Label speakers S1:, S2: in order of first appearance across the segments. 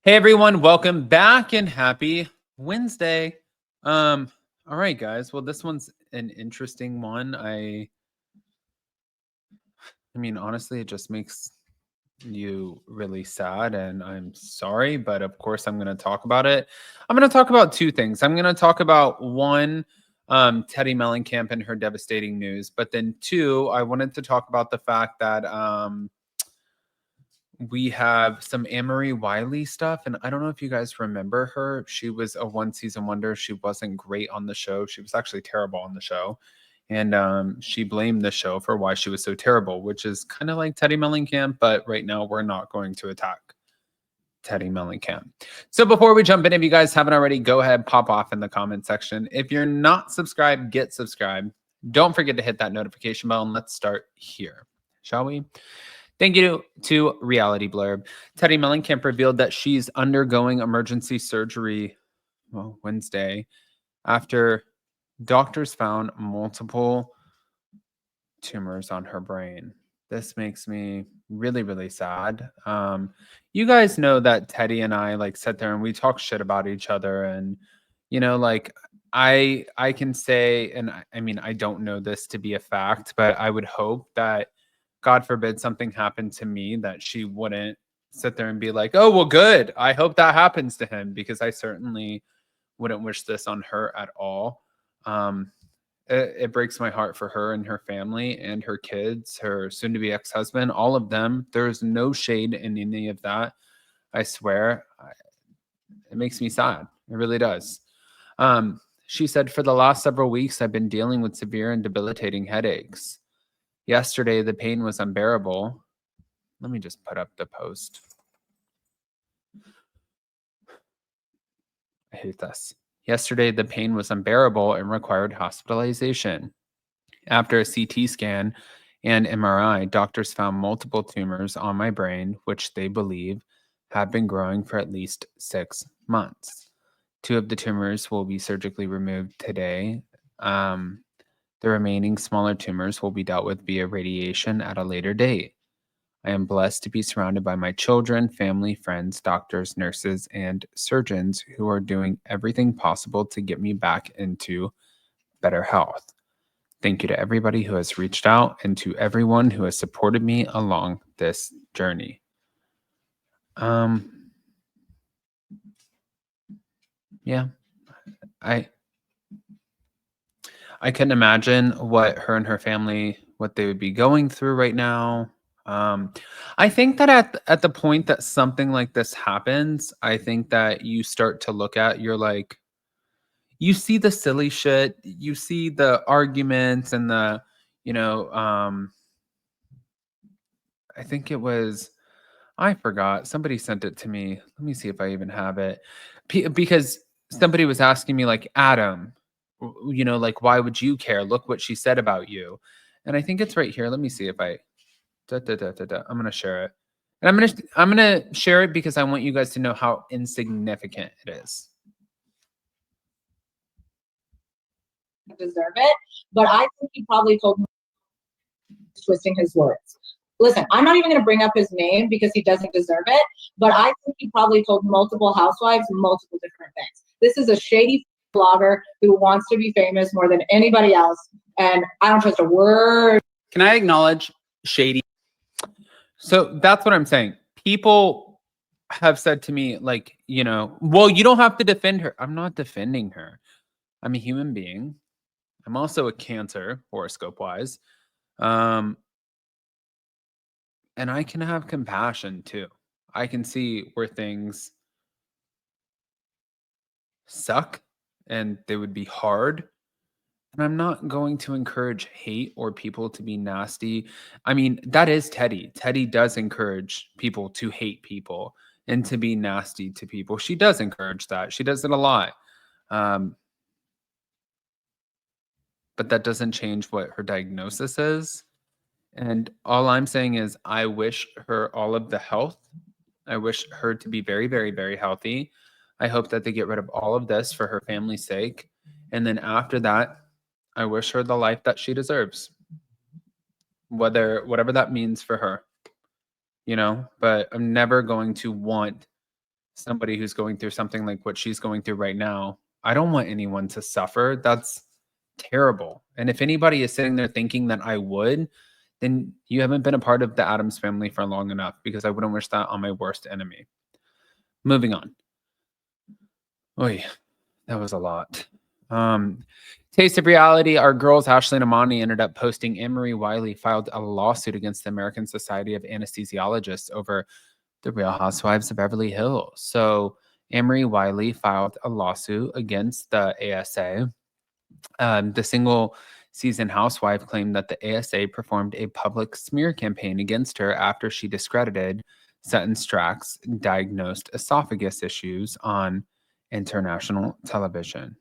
S1: Hey everyone, welcome back and happy Wednesday. All right, guys. Well, this one's an interesting one. I mean, honestly, it just makes you really sad, and I'm sorry, but of course I'm gonna talk about it. I'm gonna talk about two things. I'm gonna talk about one, Teddi Mellencamp and her devastating news, but then two, I wanted to talk about the fact that we have some Amie Wise stuff, and I don't know if you guys remember her. She was a one season wonder. She wasn't great on the show. She was actually terrible on the show. And she blamed the show for why she was so terrible, which is kind of like Teddi Mellencamp, but right now we're not going to attack Teddi Mellencamp. So before we jump in, if you guys haven't already, go ahead, pop off in the comment section. If you're not subscribed, get subscribed. Don't forget to hit that notification bell, and let's start here, shall we? Thank you to Reality Blurb. Teddi Mellencamp revealed that she's undergoing emergency surgery Wednesday after doctors found multiple tumors on her brain. This makes me really, really sad. You guys know that Teddi and I like sit there and we talk shit about each other, and like I can say, and I mean I don't know this to be a fact, but I would hope that God forbid something happened to me that she wouldn't sit there and be like, "Oh, well, good. I hope that happens to him," because I certainly wouldn't wish this on her at all. Um, it breaks my heart for her and her family and her kids, her soon to be ex husband, all of them. There's no shade in any of that. I swear. It makes me sad. It really does. She said, "For the last several weeks, I've been dealing with severe and debilitating headaches. Yesterday, the pain was unbearable." Let me just put up the post. I hate this. "Yesterday, the pain was unbearable and required hospitalization. After a CT scan and MRI, doctors found multiple tumors on my brain, which they believe have been growing for at least 6 months. Two of the tumors will be surgically removed today. The remaining smaller tumors will be dealt with via radiation at a later date. I am blessed to be surrounded by my children, family, friends, doctors, nurses, and surgeons who are doing everything possible to get me back into better health. Thank you to everybody who has reached out and to everyone who has supported me along this journey." Yeah, I couldn't imagine what her and her family, what they would be going through right now. I think that at the point that something like this happens, I think that you start to look at, you're like, you see the silly shit, you see the arguments and the, you know, I think it was, I forgot. Somebody sent it to me. Let me see if I even have it. Because somebody was asking me, like, Adam, like, why would you care? Look what she said about you. And I think it's right here. Let me see if I, I'm going to share it. And I'm going to share it because I want you guys to know how insignificant it is.
S2: Deserve it, but I think he probably told me twisting his words. Listen, I'm not even going to bring up his name because he doesn't deserve it, but I think he probably told multiple housewives multiple different things. This is a shady blogger who wants to be famous more than anybody else, and I don't trust a word.
S1: Can I acknowledge shady? So that's what I'm saying. People have said to me, like, well, you don't have to defend her. I'm not defending her. I'm a human being. I'm also a Cancer, horoscope wise. And I can have compassion too. I can see where things suck and they would be hard. And I'm not going to encourage hate or people to be nasty. I mean, that is Teddi. Teddi does encourage people to hate people and to be nasty to people. She does encourage that. She does it a lot. But that doesn't change what her diagnosis is. And all I'm saying is I wish her all of the health. I wish her to be very, very, very healthy. I hope that they get rid of all of this for her family's sake. And then after that, I wish her the life that she deserves. Whatever that means for her. But I'm never going to want somebody who's going through something like what she's going through right now. I don't want anyone to suffer. That's terrible. And if anybody is sitting there thinking that I would, then you haven't been a part of the Addams family for long enough, because I wouldn't wish that on my worst enemy. Moving on. Oy, that was a lot. Taste of reality. Our girls, Ashley and Amani, ended up posting Amie Wise filed a lawsuit against the American Society of Anesthesiologists over the Real Housewives of Beverly Hills. So Amie Wise filed a lawsuit against the ASA. The single season housewife claimed that the ASA performed a public smear campaign against her after she discredited Sutton Strack's diagnosed esophagus issues on international television.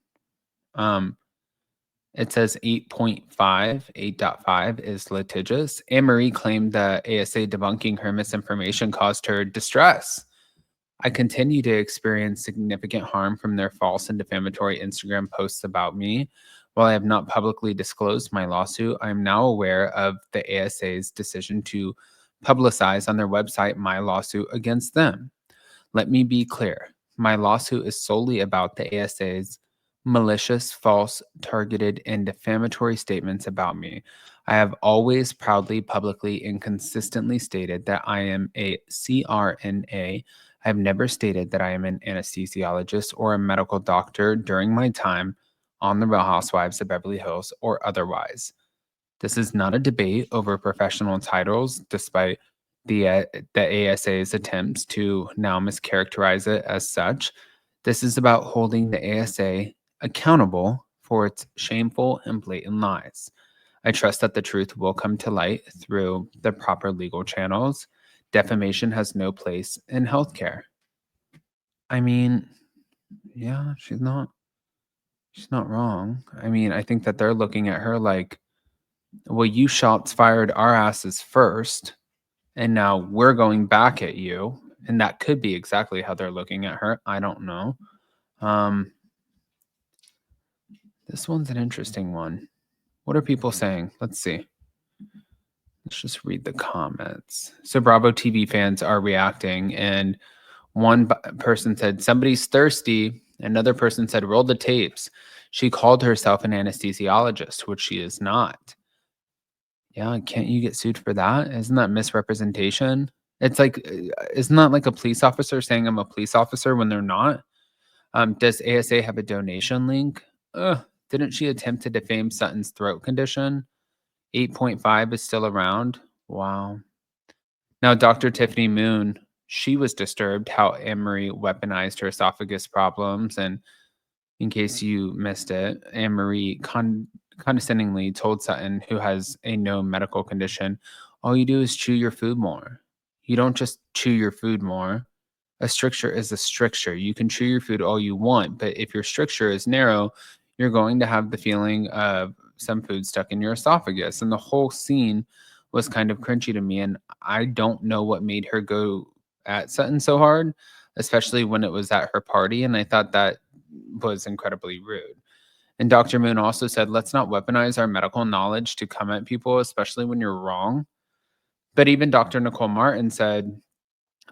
S1: It says 8.5 is litigious. Anne-Marie claimed that ASA debunking her misinformation caused her distress. I continue to experience significant harm from their false and defamatory Instagram posts about me. While I have not publicly disclosed my lawsuit, I am now aware of the ASA's decision to publicize on their website my lawsuit against them. Let me be clear. My lawsuit is solely about the ASA's malicious, false, targeted, and defamatory statements about me. I have always proudly, publicly, and consistently stated that I am a CRNA. I have never stated that I am an anesthesiologist or a medical doctor during my time on the Real Housewives of Beverly Hills or otherwise. This is not a debate over professional titles, despite the ASA's attempts to now mischaracterize it as such. This is about holding the ASA accountable for its shameful and blatant lies. I trust that the truth will come to light through the proper legal channels. Defamation has no place in healthcare. I mean, yeah, she's not wrong. I mean, I think that they're looking at her like, well, you shots fired our asses first, and now we're going back at you. And that could be exactly how they're looking at her. I don't know. This one's an interesting one. What are people saying? Let's see. Let's just read the comments. So Bravo TV fans are reacting, and one person said, somebody's thirsty. Another person said, roll the tapes. She called herself an anesthesiologist, which she is not. Yeah, can't you get sued for that? Isn't that misrepresentation? It's like, isn't that like a police officer saying I'm a police officer when they're not? Does ASA have a donation link? Didn't she attempt to defame Sutton's throat condition? 8.5 is still around. Wow. Now, Dr. Tiffany Moon, she was disturbed how Anne-Marie weaponized her esophagus problems. And in case you missed it, Anne-Marie condescendingly told Sutton, who has a known medical condition, all you do is chew your food more. You don't just chew your food more. A stricture is a stricture. You can chew your food all you want, but if your stricture is narrow, you're going to have the feeling of some food stuck in your esophagus. And the whole scene was kind of cringy to me. And I don't know what made her go at Sutton so hard, especially when it was at her party. And I thought that was incredibly rude. And Dr. Moon also said, let's not weaponize our medical knowledge to come at people, especially when you're wrong. But even Dr. Nicole Martin said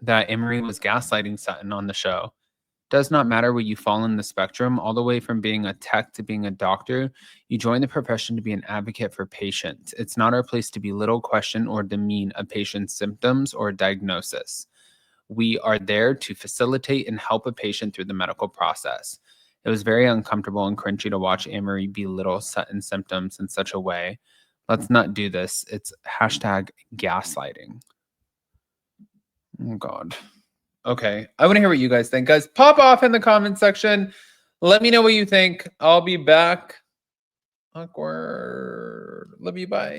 S1: that Emery was gaslighting Sutton on the show. Does not matter where you fall in the spectrum, all the way from being a tech to being a doctor. You join the profession to be an advocate for patients. It's not our place to belittle, question, or demean a patient's symptoms or diagnosis. We are there to facilitate and help a patient through the medical process. It was very uncomfortable and cringy to watch Anne-Marie belittle Sutton's symptoms in such a way. Let's not do this. It's hashtag gaslighting. Oh, God. Okay. I want to hear what you guys think. Guys, pop off in the comment section. Let me know what you think. I'll be back. Awkward. Love you. Bye.